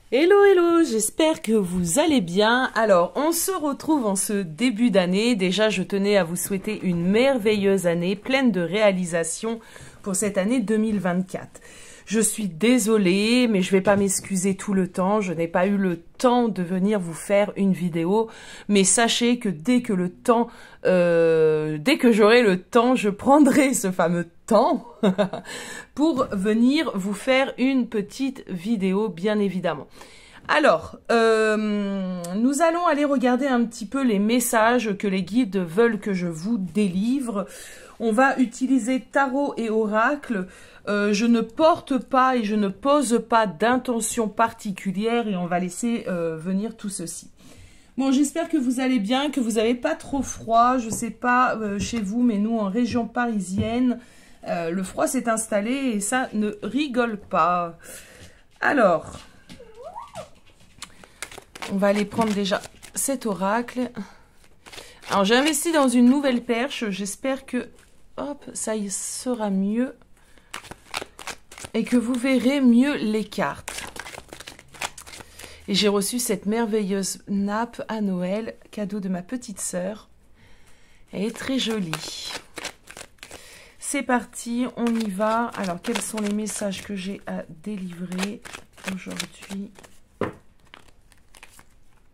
Hello, hello, j'espère que vous allez bien. Alors, on se retrouve en ce début d'année. Déjà, je tenais à vous souhaiter une merveilleuse année, pleine de réalisations pour cette année 2024. Je suis désolée, mais je vais pas m'excuser tout le temps. Je n'ai pas eu le temps de venir vous faire une vidéo. Mais sachez que dès que j'aurai le temps, je prendrai ce fameux temps pour venir vous faire une petite vidéo, bien évidemment. Alors, nous allons aller regarder un petit peu les messages que les guides veulent que je vous délivre. On va utiliser tarot et oracle. Je ne porte pas et je ne pose pas d'intention particulière et on va laisser venir tout ceci. Bon, j'espère que vous allez bien, que vous n'avez pas trop froid. Je sais pas chez vous, mais nous, en région parisienne, le froid s'est installé et ça ne rigole pas. Alors, on va aller prendre déjà cet oracle. Alors, j'ai investi dans une nouvelle perche. J'espère que, hop, ça y sera mieux. Et que vous verrez mieux les cartes. Et j'ai reçu cette merveilleuse nappe à Noël, cadeau de ma petite sœur. Elle est très jolie. C'est parti, on y va. Alors, quels sont les messages que j'ai à délivrer aujourd'hui?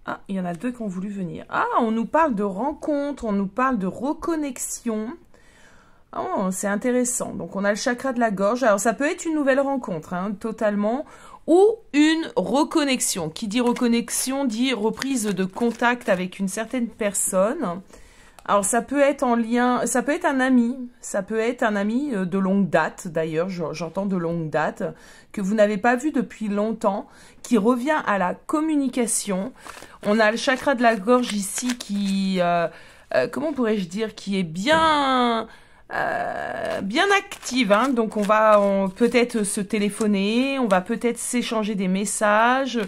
Ah, il y en a deux qui ont voulu venir. Ah, on nous parle de rencontre, on nous parle de reconnexion. Oh, c'est intéressant. Donc, on a le chakra de la gorge. Alors, ça peut être une nouvelle rencontre, hein, totalement, ou une reconnexion. Qui dit reconnexion dit reprise de contact avec une certaine personne. Alors, ça peut être en lien, ça peut être un ami. Ça peut être un ami de longue date, d'ailleurs, j'entends de longue date, que vous n'avez pas vu depuis longtemps, qui revient à la communication. On a le chakra de la gorge ici qui, comment pourrais-je dire, qui est bien active, hein. Donc on va peut-être se téléphoner, on va peut-être s'échanger des messages,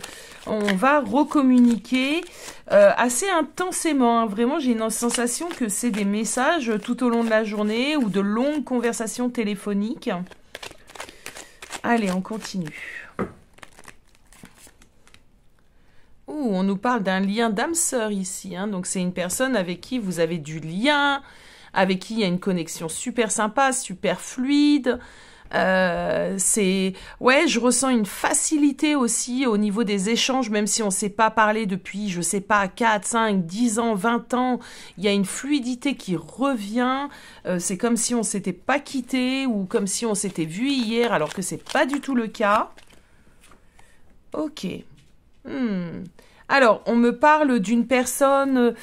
on va recommuniquer assez intensément, hein. Vraiment, j'ai une sensation que c'est des messages tout au long de la journée ou de longues conversations téléphoniques. Allez, on continue. Ouh, on nous parle d'un lien d'âme-sœur ici, hein. Donc c'est une personne avec qui vous avez du lien, avec qui il y a une connexion super sympa, super fluide. Ouais, je ressens une facilité aussi au niveau des échanges, même si on ne s'est pas parlé depuis, je sais pas, 4, 5, 10 ans, 20 ans. Il y a une fluidité qui revient. C'est comme si on s'était pas quitté ou comme si on s'était vu hier, alors que c'est pas du tout le cas. Ok. Alors, on me parle d'une personne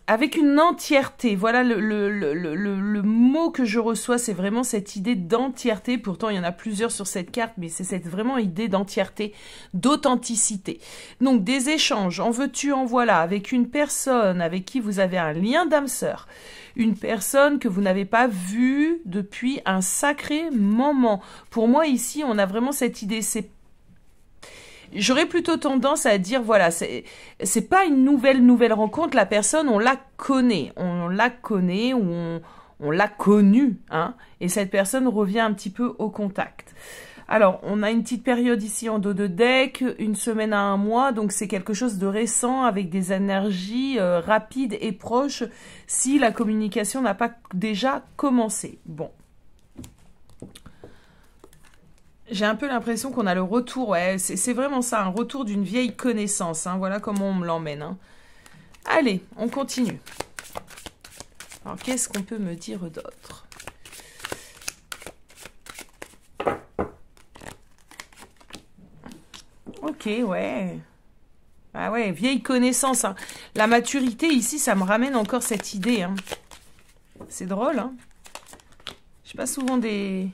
avec une entièreté. Voilà, le mot que je reçois, c'est vraiment cette idée d'entièreté. Pourtant, il y en a plusieurs sur cette carte, mais c'est cette vraiment idée d'entièreté, d'authenticité. Donc, des échanges, en veux-tu, en voilà, avec une personne avec qui vous avez un lien d'âme-sœur. Une personne que vous n'avez pas vue depuis un sacré moment. Pour moi, ici, on a vraiment cette idée, j'aurais plutôt tendance à dire, voilà, c'est pas une nouvelle rencontre, la personne, on la connaît ou on l'a connue, hein, et cette personne revient un petit peu au contact. Alors, on a une petite période ici en dos de deck, une semaine à un mois, donc c'est quelque chose de récent avec des énergies rapides et proches si la communication n'a pas déjà commencé. Bon. J'ai un peu l'impression qu'on a le retour, ouais, c'est vraiment ça, un retour d'une vieille connaissance, hein, voilà comment on me l'emmène. Hein. Allez, on continue. Alors, qu'est-ce qu'on peut me dire d'autre? Ok, ouais. Ah ouais, vieille connaissance. Hein. La maturité, ici, ça me ramène encore cette idée. Hein. C'est drôle, hein. Je n'ai pas souvent des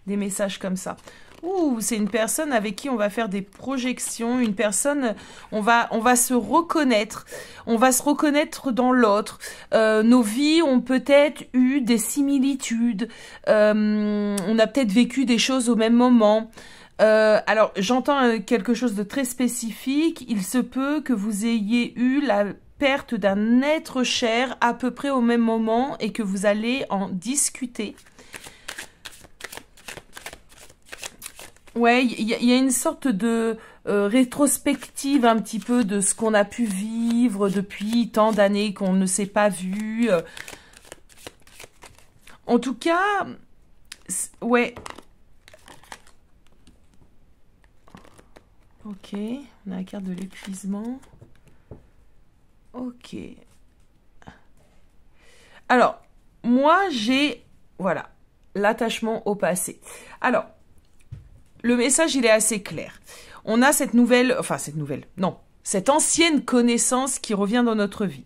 messages comme ça. Ouh, c'est une personne avec qui on va faire des projections, une personne, on va se reconnaître, on va se reconnaître dans l'autre. Nos vies ont peut-être eu des similitudes, on a peut-être vécu des choses au même moment. Alors, j'entends quelque chose de très spécifique, il se peut que vous ayez eu la perte d'un être cher à peu près au même moment et que vous allez en discuter. Ouais, il y a une sorte de rétrospective un petit peu de ce qu'on a pu vivre depuis tant d'années qu'on ne s'est pas vu. En tout cas, ouais. Ok, on a la carte de l'épuisement. Ok. Alors, moi, j'ai, voilà, l'attachement au passé. Alors, le message, il est assez clair. On a cette nouvelle, non, cette ancienne connaissance qui revient dans notre vie.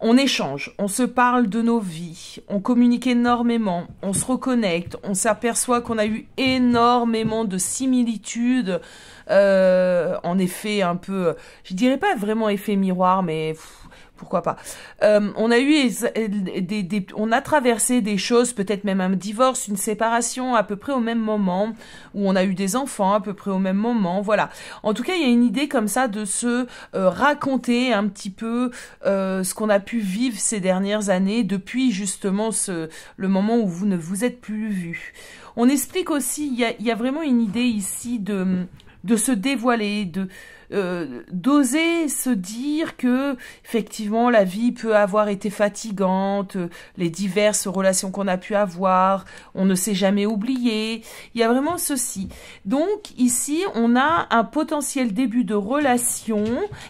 On échange, on se parle de nos vies, on communique énormément, on se reconnecte, on s'aperçoit qu'on a eu énormément de similitudes, en effet un peu, je dirais pas vraiment effet miroir, mais pourquoi pas. On a eu on a traversé des choses, peut-être même un divorce, une séparation à peu près au même moment, où on a eu des enfants à peu près au même moment, voilà. En tout cas, il y a une idée comme ça de se raconter un petit peu ce qu'on a pu vivre ces dernières années depuis justement le moment où vous ne vous êtes plus vus. On explique aussi, il y a vraiment une idée ici de se dévoiler, d'oser se dire que effectivement la vie peut avoir été fatigante, les diverses relations qu'on a pu avoir, on ne s'est jamais oublié. Il y a vraiment ceci. Donc ici, on a un potentiel début de relation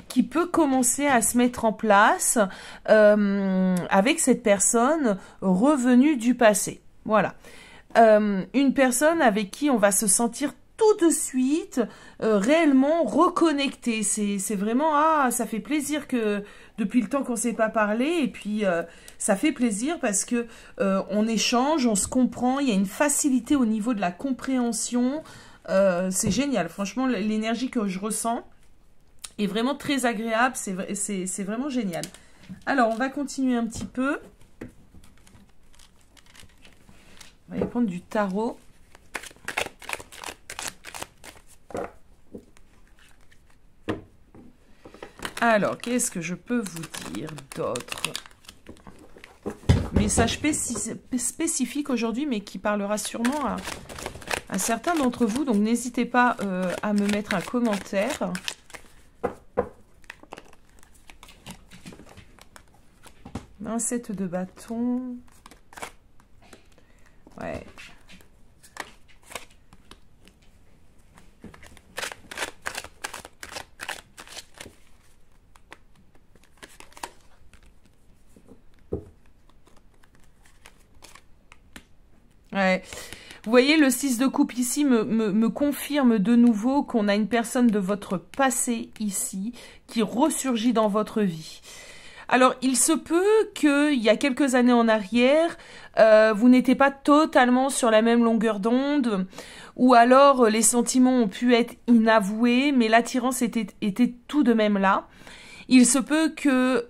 qui peut commencer à se mettre en place avec cette personne revenue du passé. Voilà. Une personne avec qui on va se sentir tout de suite réellement reconnecté. C'est vraiment, ah, ça fait plaisir que depuis le temps qu'on ne s'est pas parlé, et puis ça fait plaisir parce que on échange, on se comprend, il y a une facilité au niveau de la compréhension. C'est génial, franchement, l'énergie que je ressens est vraiment très agréable, c'est vraiment génial. Alors, on va continuer un petit peu. On va aller prendre du tarot. Alors, qu'est-ce que je peux vous dire d'autre? Message spécifique aujourd'hui, mais qui parlera sûrement à certains d'entre vous. Donc, n'hésitez pas à me mettre un commentaire. Un 7 de bâton. Ouais. Ouais. Vous voyez, le 6 de coupe ici me confirme de nouveau qu'on a une personne de votre passé ici qui ressurgit dans votre vie. Alors, il se peut qu'il y a quelques années en arrière, vous n'étiez pas totalement sur la même longueur d'onde, ou alors les sentiments ont pu être inavoués, mais l'attirance était tout de même là. Il se peut que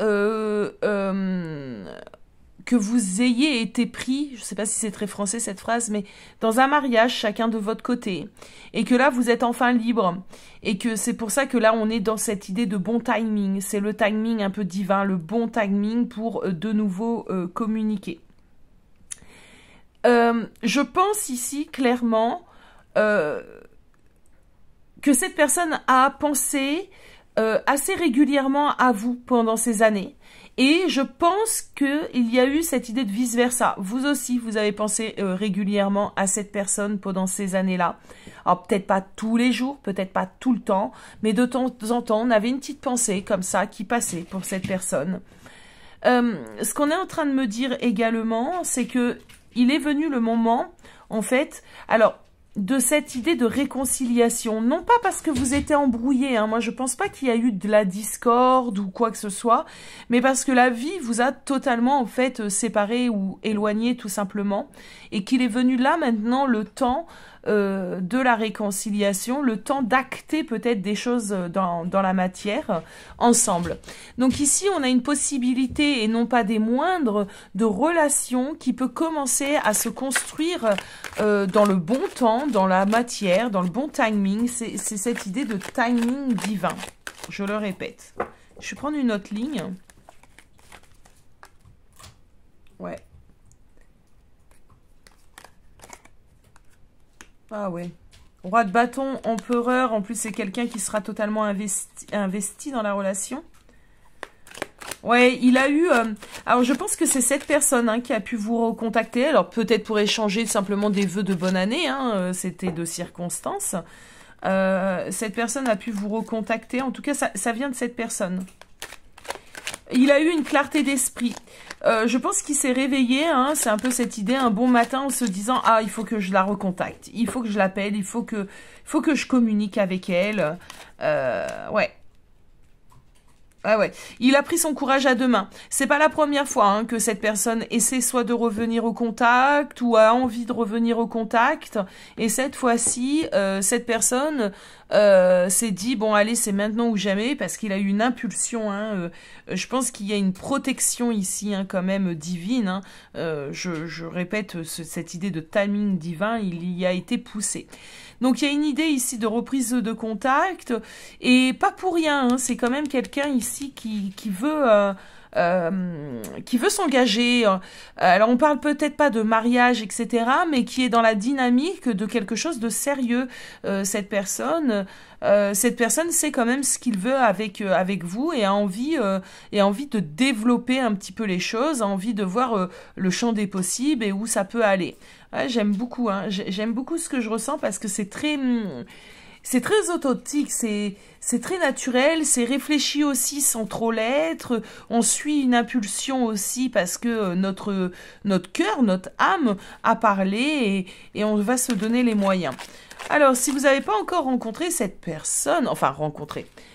vous ayez été pris, je ne sais pas si c'est très français cette phrase, mais dans un mariage, chacun de votre côté, et que là, vous êtes enfin libre, et que c'est pour ça que là, on est dans cette idée de bon timing, c'est le timing un peu divin, le bon timing pour de nouveau communiquer. Je pense ici, clairement, que cette personne a pensé assez régulièrement à vous pendant ces années. Et je pense qu'il y a eu cette idée de vice-versa. Vous aussi, vous avez pensé régulièrement à cette personne pendant ces années-là. Alors, peut-être pas tous les jours, peut-être pas tout le temps, mais de temps en temps, on avait une petite pensée comme ça qui passait pour cette personne. Ce qu'on est en train de me dire également, c'est que il est venu le moment, en fait, alors, de cette idée de réconciliation. Non pas parce que vous étiez embrouillés, hein. Moi je pense pas qu'il y a eu de la discorde ou quoi que ce soit, mais parce que la vie vous a totalement en fait séparés ou éloignés tout simplement, et qu'il est venu là maintenant le temps de la réconciliation, le temps d'acter peut-être des choses dans la matière ensemble. Donc ici on a une possibilité, et non pas des moindres, de relation qui peut commencer à se construire dans le bon temps, dans la matière, dans le bon timing. C'est cette idée de timing divin, je le répète. Je vais prendre une autre ligne. Ouais. Ah ouais. Roi de bâton, empereur, en plus c'est quelqu'un qui sera totalement investi dans la relation. Ouais, il a eu... alors, je pense que c'est cette personne hein, qui a pu vous recontacter. Alors, peut-être pour échanger simplement des vœux de bonne année. Hein, c'était de circonstance. Cette personne a pu vous recontacter. En tout cas, ça vient de cette personne. Il a eu une clarté d'esprit. Je pense qu'il s'est réveillé. Hein, c'est un peu cette idée, un bon matin, en se disant « Ah, il faut que je la recontacte. Il faut que je l'appelle. Il faut que je communique avec elle. » Ouais. Ah ouais, il a pris son courage à deux mains. C'est pas la première fois hein, que cette personne essaie soit de revenir au contact ou a envie de revenir au contact. Et cette fois-ci, cette personne s'est dit, bon allez, c'est maintenant ou jamais, parce qu'il a eu une impulsion. Hein, je pense qu'il y a une protection ici hein, quand même divine. Hein. Je répète, cette idée de timing divin, il y a été poussé. Donc il y a une idée ici de reprise de contact, et pas pour rien, hein, c'est quand même quelqu'un ici qui veut s'engager. Alors on parle peut-être pas de mariage, etc., mais qui est dans la dynamique de quelque chose de sérieux. Cette personne sait quand même ce qu'il veut avec vous et a envie de développer un petit peu les choses, a envie de voir le champ des possibles et où ça peut aller. Ouais, j'aime beaucoup, hein. J'aime beaucoup ce que je ressens parce que c'est très authentique, c'est très naturel, c'est réfléchi aussi sans trop l'être. On suit une impulsion aussi parce que notre cœur, notre âme a parlé et on va se donner les moyens. Alors, si vous n'avez pas encore rencontré cette personne,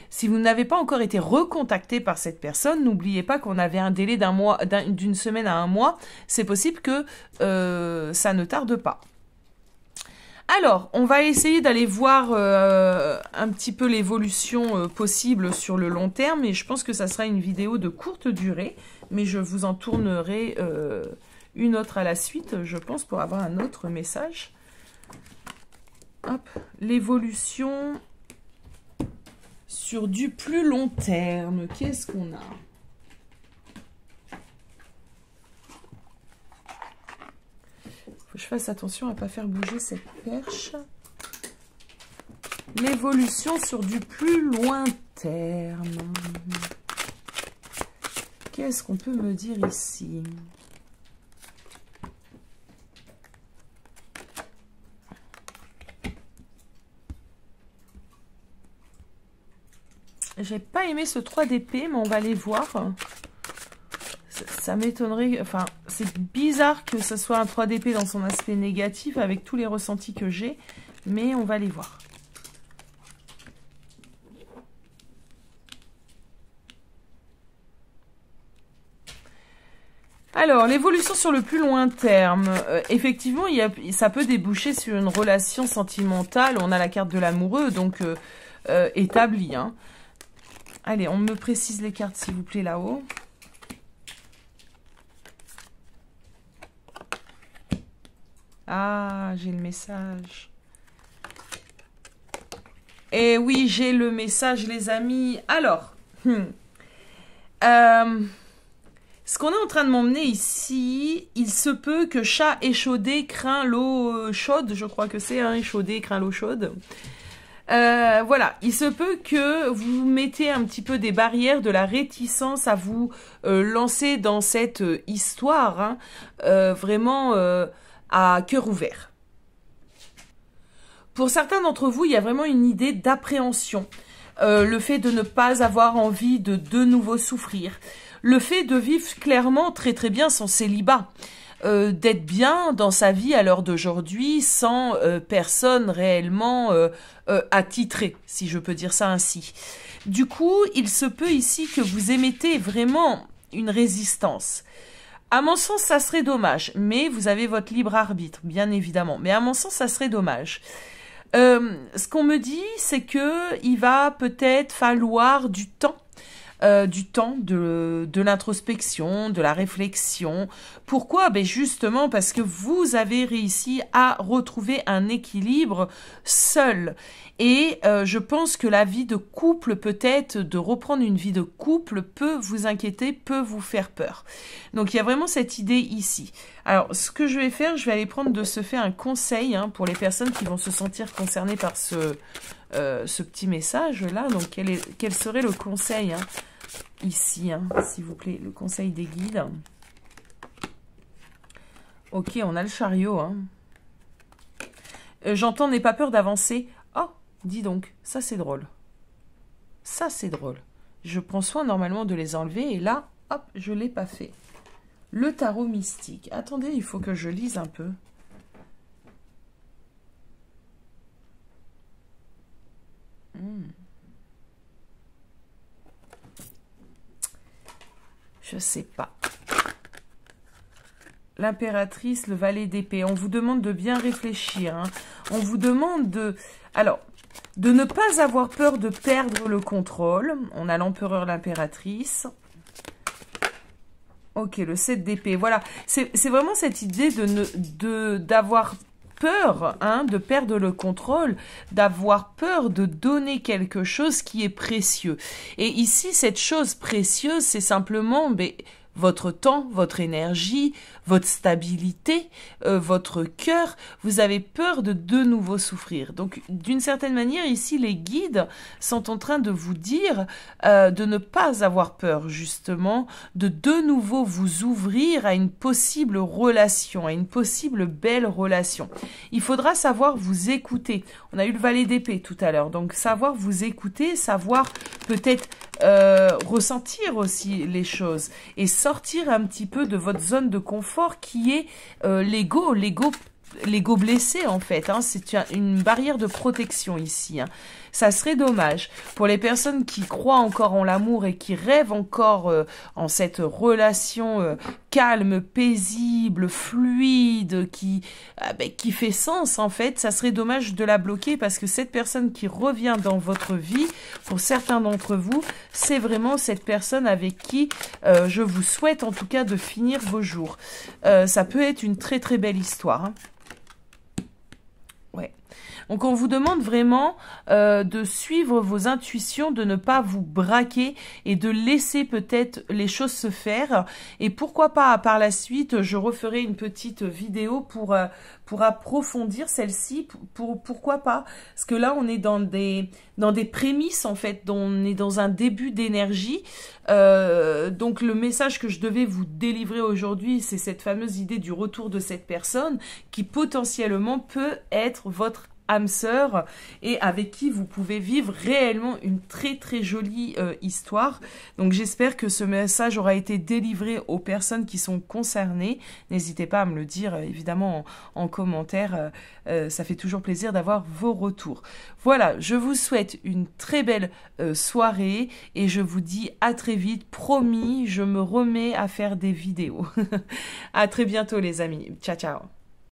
si vous n'avez pas encore été recontacté par cette personne, n'oubliez pas qu'on avait un délai d'une semaine à un mois. C'est possible que ça ne tarde pas. Alors, on va essayer d'aller voir un petit peu l'évolution possible sur le long terme. Et je pense que ça sera une vidéo de courte durée. Mais je vous en tournerai une autre à la suite, je pense, pour avoir un autre message. Hop, l'évolution sur du plus long terme. Qu'est-ce qu'on a ? Faut que je fasse attention à ne pas faire bouger cette perche. L'évolution sur du plus loin terme. Qu'est-ce qu'on peut me dire ici ? J'ai pas aimé ce 3 d'épée, mais on va les voir. Ça m'étonnerait... Enfin, c'est bizarre que ce soit un 3 d'épée dans son aspect négatif avec tous les ressentis que j'ai. Mais on va les voir. Alors, l'évolution sur le plus loin terme. Effectivement, ça peut déboucher sur une relation sentimentale. On a la carte de l'amoureux, donc établie, hein. Allez, on me précise les cartes, s'il vous plaît, là-haut. Ah, j'ai le message. Eh oui, j'ai le message, les amis. Alors, ce qu'on est en train de m'emmener ici, il se peut que chat échaudé craint l'eau chaude. Je crois que c'est, hein, échaudé craint l'eau chaude. Voilà, il se peut que vous mettez un petit peu des barrières, de la réticence à vous lancer dans cette histoire, hein, vraiment à cœur ouvert. Pour certains d'entre vous, il y a vraiment une idée d'appréhension. Le fait de ne pas avoir envie de nouveau souffrir. Le fait de vivre clairement très très bien son célibat. D'être bien dans sa vie à l'heure d'aujourd'hui sans personne réellement attitrée, si je peux dire ça ainsi. Du coup, il se peut ici que vous émettez vraiment une résistance. À mon sens, ça serait dommage, mais vous avez votre libre arbitre, bien évidemment. Mais à mon sens, ça serait dommage. Ce qu'on me dit, c'est que il va peut-être falloir du temps du temps, de l'introspection, de la réflexion. Pourquoi? Ben justement parce que vous avez réussi à retrouver un équilibre seul. Et je pense que la vie de couple, peut-être, de reprendre une vie de couple, peut vous inquiéter, peut vous faire peur. Donc il y a vraiment cette idée ici. Alors ce que je vais faire, je vais aller prendre de ce fait un conseil pour les personnes qui vont se sentir concernées par ce petit message-là. Donc quel serait le conseil ici, s'il vous plaît, le conseil des guides. Ok, on a le chariot. J'entends, n'aie pas peur d'avancer. Oh, dis donc, ça c'est drôle. Ça c'est drôle. Je prends soin normalement de les enlever et là, hop, je ne l'ai pas fait. Le tarot mystique. Attendez, il faut que je lise un peu. Je sais pas. L'impératrice, le valet d'épée. On vous demande de bien réfléchir. On vous demande de... Alors, de ne pas avoir peur de perdre le contrôle. On a l'empereur, l'impératrice. Ok, le 7 d'épée. Voilà, c'est vraiment cette idée d'avoir peur de perdre le contrôle, d'avoir peur de donner quelque chose qui est précieux. Et ici, cette chose précieuse, c'est simplement votre temps, votre énergie, votre stabilité, votre cœur. Vous avez peur de nouveau souffrir. Donc, d'une certaine manière, ici, les guides sont en train de vous dire de ne pas avoir peur, justement, de nouveau vous ouvrir à une possible relation, à une possible belle relation. Il faudra savoir vous écouter. On a eu le valet d'épée tout à l'heure. Donc, savoir vous écouter, savoir peut-être ressentir aussi les choses et sortir un petit peu de votre zone de confort qui est l'ego blessé en fait. C'est une barrière de protection ici. Ça serait dommage pour les personnes qui croient encore en l'amour et qui rêvent encore en cette relation calme, paisible, fluide, qui fait sens en fait. Ça serait dommage de la bloquer parce que cette personne qui revient dans votre vie, pour certains d'entre vous, c'est vraiment cette personne avec qui je vous souhaite en tout cas de finir vos jours. Ça peut être une très très belle histoire. Ouais. Donc on vous demande vraiment de suivre vos intuitions, de ne pas vous braquer et de laisser peut-être les choses se faire. Et pourquoi pas par la suite, je referai une petite vidéo pour approfondir celle-ci. Pourquoi pas? Parce que là on est dans des prémices en fait, on est dans un début d'énergie. Donc le message que je devais vous délivrer aujourd'hui, c'est cette fameuse idée du retour de cette personne qui potentiellement peut être votre âme sœur et avec qui vous pouvez vivre réellement une très très jolie histoire. Donc j'espère que ce message aura été délivré aux personnes qui sont concernées. N'hésitez pas à me le dire évidemment en commentaire. Ça fait toujours plaisir d'avoir vos retours. Voilà, je vous souhaite une très belle soirée et je vous dis à très vite. Promis, je me remets à faire des vidéos. À très bientôt les amis. Ciao ciao.